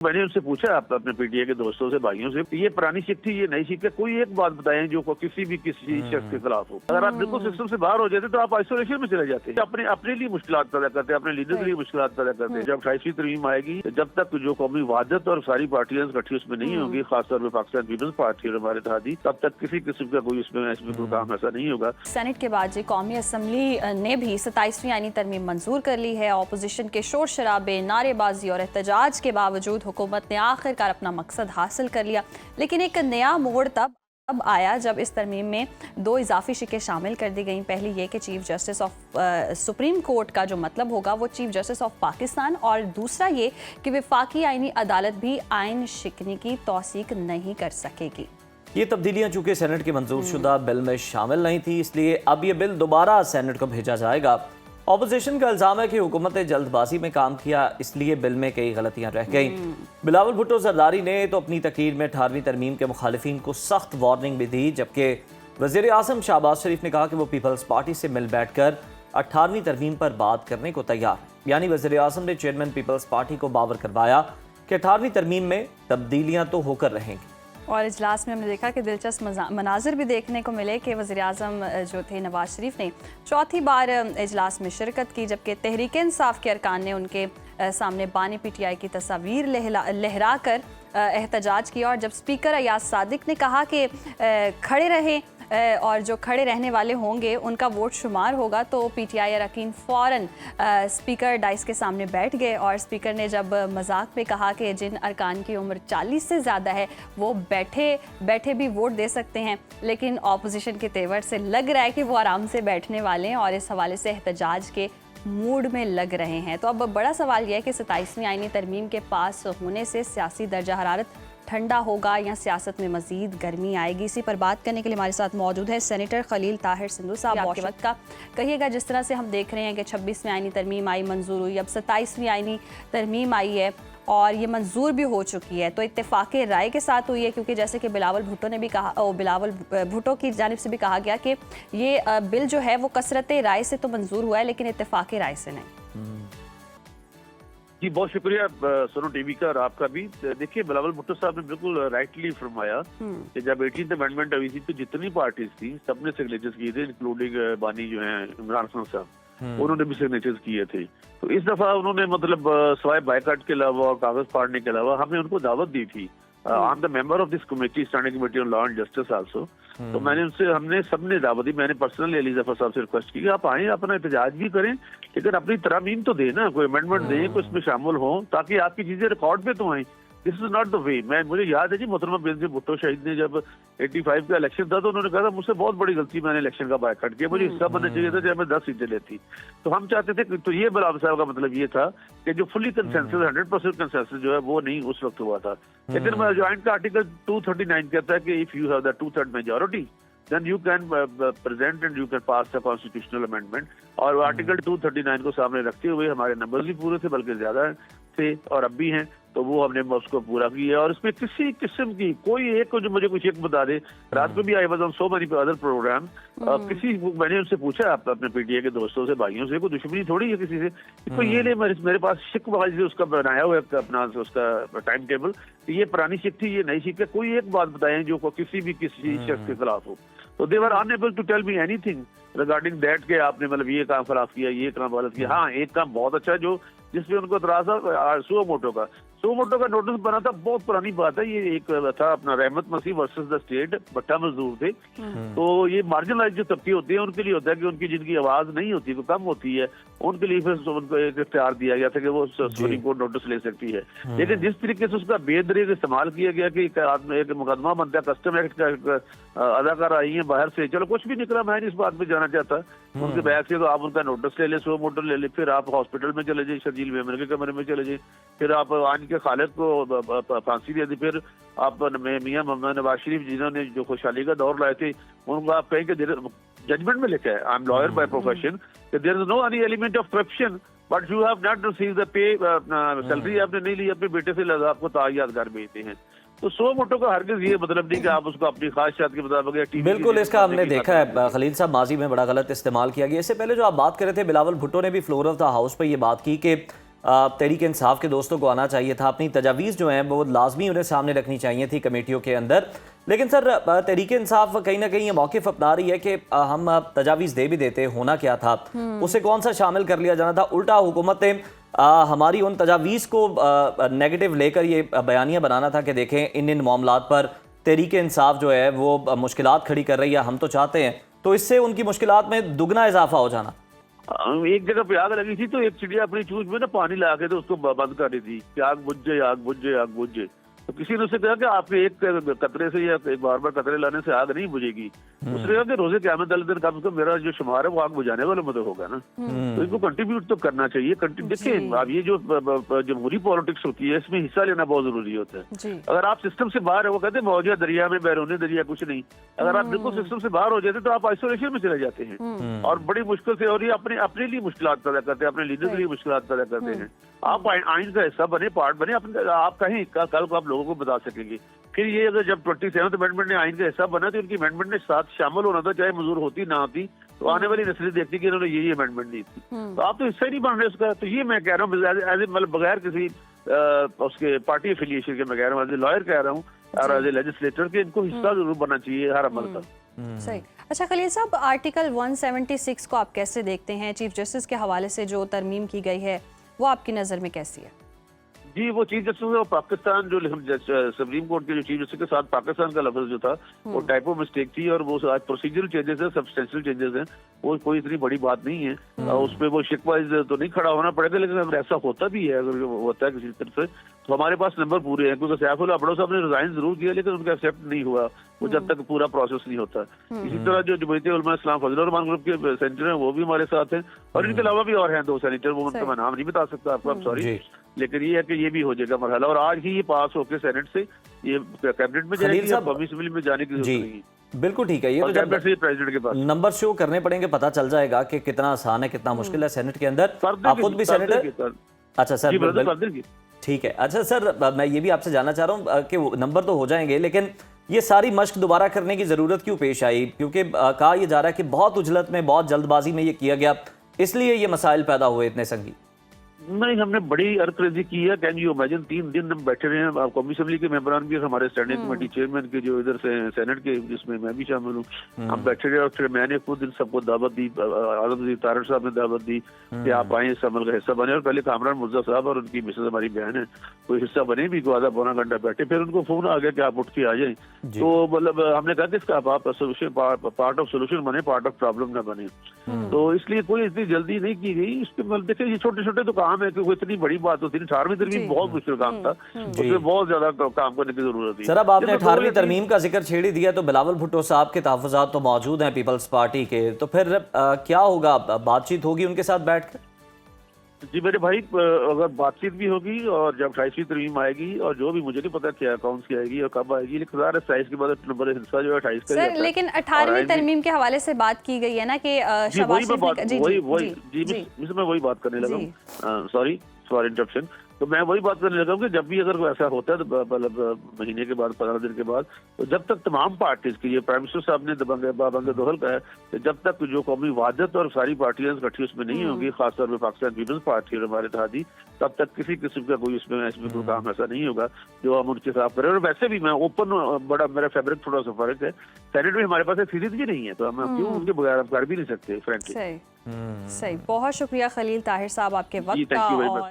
मैंने उनसे पूछा आप अपने पीटीआई के दोस्तों से, भाइयों से, ये पुरानी शिफ्ट थी, ये नई शिफ्ट है, कोई एक बात बताएं जो किसी शख्स के खिलाफ हो। अगर आप बिल्कुल सिस्टम से बाहर हो जाते तो आप आइसोलेशन में चले जाते, अपने लिए मुश्किल पैदा करते, अपने लीडर के लिए मुश्किल पैदा करते। जब 28वीं तरमीम आएगी, जब तक जो कौमी वहादत और सारी पार्टियां इकट्ठी उसमें नहीं होंगी, खासतौर पर पाकिस्तान पीपल्स पार्टी और हमारे इत्तेहादी, तब तक किसी किस्म का कोई इसमें कोई काम ऐसा नहीं होगा। सेनेट के बाद जी कौमी असम्बली ने भी 27वीं आईनी तरमीम मंजूर कर ली है। ऑपोजिशन के शोर शराबे, नारेबाजी और एहतजाज के बावजूद हुकूमत ने आखिरकार अपना मकसद हासिल कर लिया। लेकिन एक नया मोड़ तब आया जब इस तरमीम में 2 इजाफी शिकें शामिल कर दी गई। पहली ये कि chief justice of supreme court का जो मतलब होगा वो चीफ जस्टिस ऑफ पाकिस्तान, और दूसरा ये कि वफाकी आईनी अदालत भी आइन शिकनी की तौसीक नहीं कर सकेगी। ये तब्दीलियां चूंकि सेनेट के मंजूर शुदा बिल में शामिल नहीं थी, इसलिए अब ये बिल दोबारा सेनेट को भेजा जाएगा। ऑपोजिशन का इल्ज़ाम है कि हुकूमत ने जल्दबाजी में काम किया, इसलिए बिल में कई गलतियां रह गईं। बिलावल भुट्टो जरदारी ने तो अपनी तकरीर में 18वीं तरमीम के मुखालिफिन को सख्त वार्निंग भी दी, जबकि वज़ीर आज़म शहबाज शरीफ ने कहा कि वो पीपल्स पार्टी से मिल बैठ कर 18वीं तरमीम पर बात करने को तैयार। यानी वज़ीर आज़म ने चेयरमैन पीपल्स पार्टी को बावर करवाया कि 18वीं तरमीम में तब्दीलियाँ तो होकर रहेंगी। और इजलास में हमने देखा कि दिलचस्प मनाजिर भी देखने को मिले कि वज़ीर आज़म जो थे नवाज शरीफ ने चौथी बार इजलास में शिरकत की, जबकि तहरीक इंसाफ के अरकान ने उनके सामने बानी पीटीआई की तस्वीर लहरा कर एहतजाज किया। और जब स्पीकर अयाज सादिक ने कहा कि खड़े रहें और जो खड़े रहने वाले होंगे उनका वोट शुमार होगा, तो पीटीआई अरकान फ़ौरन स्पीकर डाइस के सामने बैठ गए। और स्पीकर ने जब मजाक में कहा कि जिन अरकान की उम्र 40 से ज़्यादा है वो बैठे भी वोट दे सकते हैं, लेकिन ऑपोजिशन के तेवर से लग रहा है कि वो आराम से बैठने वाले हैं और इस हवाले से एहतजाज के मूड में लग रहे हैं। तो अब बड़ा सवाल यह है कि 27वीं आईनी तरमीम के पास होने से सियासी दर्जा हरारत ठंडा होगा या सियासत में मजीद गर्मी आएगी। इसी पर बात करने के लिए हमारे साथ मौजूद है सेनेटर खलील ताहिर सिंधु साहब। आपके वक्त का कहिएगा, जिस तरह से हम देख रहे हैं कि 26वीं आईनी तरमीम आई, मंजूर हुई, अब 27वीं आईनी तरमीम आई है और ये मंजूर भी हो चुकी है, तो इत्तेफाक राय के साथ हुई है, क्योंकि जैसे कि बिलावल भुट्टो ने भी कहा, बिलावल भुट्टो की जानिब से भी कहा गया कि ये बिल जो है वो कसरत राय से तो मंजूर हुआ है लेकिन इत्तेफाक राय से नहीं। जी बहुत शुक्रिया सोनो टीवी का और आपका भी। देखिए बिलावल भुट्टो साहब ने बिल्कुल राइटली फरमाया कि जब 18th अमेंडमेंट हुई थी तो जितनी पार्टीज थी सबने सिग्नेचर्स किए थे, इंक्लूडिंग बानी जो है इमरान खान साहब, उन्होंने भी सिग्नेचर्स किए थे। तो इस दफा उन्होंने मतलब सवाए बायकॉट के अलावा और कागज फाड़ने के अलावा हमने उनको दावत दी थी। I am the member of this committee, standing committee on law and justice also. तो हमने सबने दावत दी। मैंने पर्सनली अली जफर साहब से रिक्वेस्ट की कि आप आए, अपना एहतजाज भी करें, लेकिन अपनी तरमीम तो देना, कोई अमेंडमेंट दें, कोई इसमें शामिल हो, ताकि आपकी चीजें रिकॉर्ड पे तो आए। This is not the way. मुझे याद है जी मोहतरमा बेनज़ीर भुट्टो शहीद ने जब 85 का इलेक्शन था तो उन्होंने कहा था मुझसे बहुत बड़ी गलती, मैंने इलेक्शन का बायकॉट किया, मुझे हिस्सा बनना चाहिए था जब मैं 10 सीटें लेती। तो हम चाहते थे, तो ये बिलावल साहब का मतलब ये था कि जो फुली कंसेंसस 100% कंसेंसस जो है वो नहीं उस वक्त हुआ था। लेकिन ज्वाइंट का आर्टिकल 239 कहता है कि if you have the 2/3 majority then you can present and you can pass the constitutional amendment। और आर्टिकल 239 को सामने रखते हुए हमारे नंबर्स भी पूरे थे, बल्कि ज्यादा थे और अब भी हैं, तो वो हमने उसको पूरा किया। और इसमें किसी किस्म की कोई एक को जो मुझे कुछ एक बता दे, रात को भी I was on so many other program, मैंने उनसे पूछा आप अपने पीटीआई के दोस्तों से, भाइयों से, कोई दुश्मनी थोड़ी है किसी से, कोई ये ले मेरे पास शिकबाजी उसका बनाया हुआ है अपना उसका टाइम टेबल, ये पुरानी शिक थी, ये नई शिक है, कोई एक बात बताएं जो किसी शख्स के खिलाफ हो। तो they were unable to tell me anything regarding that के आपने मतलब ये काम खिलाफ किया, ये काम गलत किया। हाँ, एक काम बहुत अच्छा जो जिसपे उनको इतराज था सुओ मोटो का नोटिस बना था, बहुत पुरानी बात है। ये एक था अपना रहमत मसीह वर्सेस द स्टेट, भट्टा मजदूर थे। तो ये मार्जिनलाइज जो तबके होते हैं उनके लिए होता है कि उनकी जिनकी आवाज नहीं होती, वो कम होती है, उनके लिए फिर उनको एक इख्तियार दिया गया था कि वो सुप्रीम कोर्ट नोटिस ले सकती है। लेकिन जिस तरीके से उसका बेदरीक इस्तेमाल किया गया कि एक मुकदमा बनता है, कस्टम एक्ट का अदाकार आई है बाहर से, चलो कुछ भी निकला, मैं इस बात में जाना चाहता उनके बैग से, तो आप उनका नोटिस ले ले, सो मोटर ले ले, फिर आप हॉस्पिटल में चले जाए, शर्जील मेमन के कमरे में चले जाए, फिर आप आन के खालिद को फांसी दे दी, फिर आप मियां मोहम्मद नवाज शरीफ जिन्होंने जो खुशहाली का दौर लाए थे उनको आप कहें कि जजमेंट में लिखा है, I am lawyer by profession, there is no any element of corruption but you have not receive the pay, salary आपने नहीं ली, अपने बेटे से लगा आपको यादगार भेजते हैं। तो सो मोटो का हरगिज ये मतलब नहीं कि आप उसको अपनी ख्वाहिशात के मुताबिक बिल्कुल, इसका हमने देखा है खलील साहब माजी में बड़ा गलत इस्तेमाल किया गया। इससे पहले जो आप बात कर रहे थे, बिलावल भुट्टो ने भी फ्लोर ऑफ द हाउस पर ये बात की कि तहरीक इंसाफ के दोस्तों को आना चाहिए था, अपनी तजावीज़ जो हैं वो लाजमी उन्हें सामने रखनी चाहिए थी कमेटियों के अंदर। लेकिन सर तहरीक इंसाफ कहीं ना कहीं ये मौक़िफ़ अपना रही है कि हम तजावीज़ दे भी देते, होना क्या था, उसे कौन सा शामिल कर लिया जाना था। उल्टा हुकूमत ने हमारी उन तजावीज़ को नेगेटिव लेकर ये बयानियाँ बनाना था कि देखें इन मामलात पर तहरीक इंसाफ जो है वो मुश्किलात खड़ी कर रही है, हम तो चाहते हैं, तो इससे उनकी मुश्किलात में दुगना इजाफा हो जाना। एक जगह पे आग लगी थी तो एक चिड़िया अपनी चूंच में ना पानी ला के तो उसको बंद कर रही थी कि आग बुझ जाए, आग बुझ जाए, आग बुझ जाए। तो किसी ने उसे कहा कि आपके एक कतरे से या एक बार बार कतरे लाने से आग नहीं बुझेगी। उसने कहा कि रोजे क़यामत वाले दिन कम से कम मेरा जो शुमार है वो आग बुझाने वालों में तो होगा ना। तो इनको कंट्रीब्यूट तो करना चाहिए। देखिए अब ये जो जमहूरी पॉलिटिक्स होती है इसमें हिस्सा लेना बहुत जरूरी होता है। अगर आप सिस्टम से बाहर है, वो कहते हैं मौजा दरिया में बैरूनी दरिया कुछ नहीं, अगर आप बिल्कुल सिस्टम से बाहर हो जाते तो आप आइसोलेशन में चले जाते हैं और बड़ी मुश्किल से, और ये अपने लिए मुश्किल पैदा करते हैं, अपने लीडर के लिए मुश्किल पैदा करते हैं। आप आइन का हिस्सा बने, पार्ट बने, आप कहीं कल को आप लोगों को बता सकेंगे। फिर ये अगर जब 27th अमेंडमेंट ने आइन का हिस्सा बना तो उनकी अमेंडमेंट ने साथ शामिल होना था, चाहे मंजूर होती ना होती, तो आने वाली नस्लें देखती कि इन्होंने यही अमेंडमेंट दी थी। तो आप तो हिस्सा ही नहीं बन रहे उसका। तो ये मैं कह रहा हूँ एज ए मतलब बगैर किसी उसके पार्टी एफिलिएशन के मैं कह रहा हूँ, एज ए लॉयर कह रहा हूँ और एज ए लेजिस्लेटर के इनको हिस्सा जरूर बनना चाहिए हर अमल का। सही। अच्छा खलील साहब, आर्टिकल 176 को आप कैसे देखते हैं? चीफ जस्टिस के हवाले से जो तरमीम की गई है वो आपकी नज़र में कैसी है? जी, वो चीफ जस्टिस और पाकिस्तान जो सुप्रीम कोर्ट के जो चीफ जस्टिस के साथ पाकिस्तान का लफ्ज जो था वो टाइपो मिस्टेक थी और वो आज प्रोसीजरल चेंजेस है, सब्सटेंशियल चेंजेस हैं, वो कोई इतनी बड़ी बात नहीं है। उसमें वो शिकवाइज तो नहीं खड़ा होना पड़ेगा, लेकिन अगर ऐसा होता भी है, अगर होता है किसी तरफ से, तो हमारे पास नंबर पूरे हैं। क्योंकि सैफुल्लाह भुट्टो साहब ने रिजाइन जरूर किया लेकिन उनका एक्सेप्ट नहीं हुआ वो जब तक पूरा प्रोसेस नहीं होता। इसी तरह जो जमीयत उलमा इस्लाम फजलुर रहमान ग्रुप के सेनेटर हैं वो भी हमारे साथ हैं और इनके अलावा भी और हैं 2 सेनेटर, वो उनका मैं नाम नहीं बता सकता आपको, आप सॉरी, लेकिन ये है कि ये भी हो जाएगा मरहला और आज ही ये पास होकर सेनेट से ये कैबिनेट में जाएगी, कौमी असेंबली में जाने की जरूरत नहीं है। बिल्कुल ठीक है, ये तो जब प्रेसिडेंट के पास नंबर शो करने पड़ेंगे पता चल जाएगा कि कितना आसान है, कितना मुश्किल है सेनेट के अंदर। आप खुद भी सेनेटर? अच्छा सर, ठीक है। अच्छा सर, मैं ये भी आपसे जानना चाह रहा हूँ कि नंबर तो हो जाएंगे लेकिन ये सारी मश्क दोबारा करने की जरूरत क्यों पेश आई? क्योंकि कहा यह जा रहा है कि बहुत उजलत में, बहुत जल्दबाजी में ये किया गया, इसलिए ये मसाइल पैदा हुए इतने संगीन। नहीं, हमने बड़ी अर्करेजी की है। कैन यू इमेजिन 3 दिन हम बैठे रहे हैं, कौमी असेंबली के मेंबरान भी, हमारे स्टैंडिंग कमेटी चेयरमैन के जो इधर से सेनेट के, जिसमें मैं भी शामिल हूँ, हम बैठे रहे और फिर मैंने खुद इन सबको दावत दी, आजम तारड़ साहब ने दावत दी कि आप आए इस अमल का हिस्सा बने। और पहले कामरान मुर्जा साहब और उनकी मिसेज हमारी बहन है कोई हिस्सा बने भी, आधा पौना घंटा बैठे, फिर उनको फोन आ गया कि आप उठ के आ जाए। तो मतलब हमने कहा कि इसका आप सोल्यूशन, पार्ट ऑफ सोल्यूशन बने, पार्ट ऑफ प्रॉब्लम ना बने। तो इसलिए कोई इतनी जल्दी नहीं की गई। इसके मतलब देखिए ये छोटे छोटे तो काम है, क्योंकि इतनी बड़ी बात होती है। 18वीं तरमीम बहुत मुश्किल काम था, उसमें बहुत ज्यादा काम करने की जरूरत थी। सर अब आपने 18वीं तरमीम का जिक्र छेड़ ही दिया, तो बिलावल भुट्टो साहब के तहफ़्फ़ुज़ात तो मौजूद हैं पीपल्स पार्टी के, तो फिर क्या होगा? बातचीत होगी उनके साथ बैठ कर? जी मेरे भाई, अगर बातचीत भी होगी और जब 28वीं तरमीम आएगी और जो भी, मुझे नहीं पता क्या कौन सी आएगी और कब आएगी, लेकिन 27 के बाद नंबर हिस्सा जो है 28 का सर, लेकिन 18वीं तरमीम के हवाले से बात की गई है ना कि मैं वही बात करने लगा हूँ, सॉरी फॉर इंटरप्शन। तो मैं वही बात करने लगा हूँ कि जब भी अगर ऐसा होता है तो मतलब महीने के बाद, 15 दिन के बाद, तो जब तक तमाम पार्टीज की, ये प्राइम मिनिस्टर साहब ने बाबंग दोहल का है कि जब तक जो कौमी वादत और सारी पार्टियां इकट्ठी उसमें नहीं होंगी, खासतौर पर पाकिस्तान पीपल्स पार्टी और हमारे इत्तेहादी, तब तक किसी किस्म का कोई इसमें कोई काम ऐसा नहीं होगा जो हम उनके साथ करें। और वैसे भी मैं ओपन, बड़ा मेरा फेवरेट थोड़ा सा फर्क है, सेनेट में हमारे पास एक सीरीज नहीं है, तो हम क्यों उनके बगैर कर भी नहीं सकते फ्रेंकली। सही। बहुत शुक्रिया खलील ताहिर साहब आपके वक्त का।